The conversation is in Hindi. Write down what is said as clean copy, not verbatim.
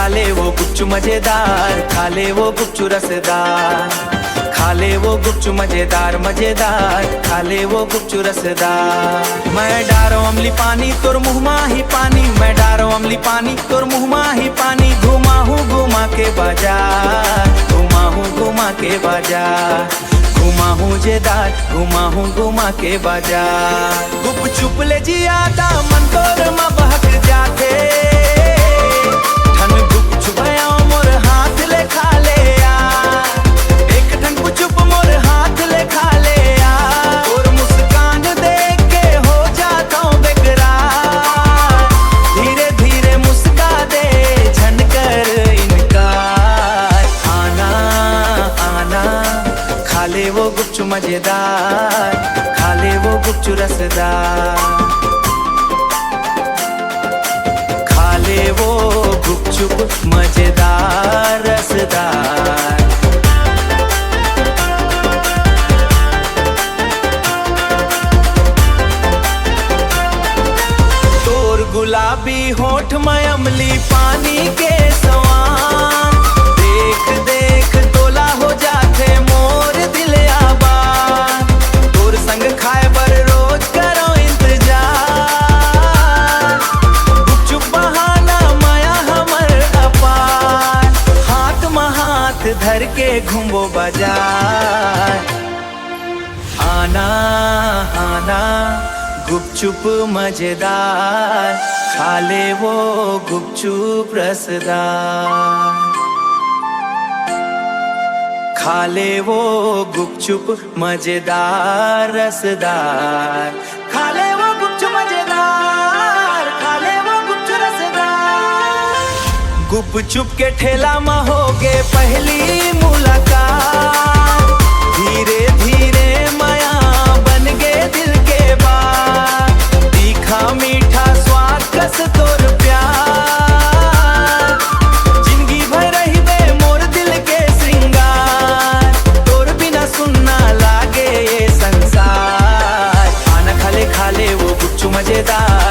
खाले वो गुपचुप मजेदार, खाले वो गुपचुप रसदार, खाले वो गुपचुप मजेदार मजेदार, खाले वो गुपचुप रसदार। मैं डारो अमली पानी तोर मुँह मा ही पानी, मैं डारो अमली पानी तोर मुँह मा ही पानी। घुमा हूँ घुमा के बाजार, घुमा हूँ घुमा के बाजार, घुमा हूँ जेदार, घुमा हूँ घुमा के बाजार। गुपचुप ले जियादा मन तोर मा बहक जाते, ठन गुपचुप मोर हाथ ले खा ले आ, एक ठन गुपचुप मोर हाथ ले खा ले आ। और मुस्कान देख के हो जाता हूँ बेकरार, धीरे धीरे मुस्का दे झनकर इनकार। आना आना खाले वो गुपचुप मजेदार, खाले वो गुपचुप रसदार, खाले वो गुपचुप मजेदार रसदार। तोर गुलाबी होठ में अमली पानी के सवान, देख देख तोला हो जाते मोर दिल आबाद। तोर संग खाए बर रोज करो इंतजार, गुपचुप बहाना माया हमर अपार। हाथ में हाथ धर के घूमो बाजार, आना आना गुपचुप मजेदार, खाले वो गुपचुप रसदार, खाले वो गुपचुप मजेदार रसदार, खाले वो गुपचुप मजेदार, खाले वो गुपचुप रसदार। गुपचुप के ठेला में होगे पहली मुलाकात, धीरे धीरे माया बन गए दिल के बात। तीखा मीठा स्वाद कस तोर प्यार, जिंदगी भर रही बे मोर दिल के श्रृंगार। तोर बिना सुनना लागे ये संसार, आना खाले खाले वो गुपचुप मजेदार,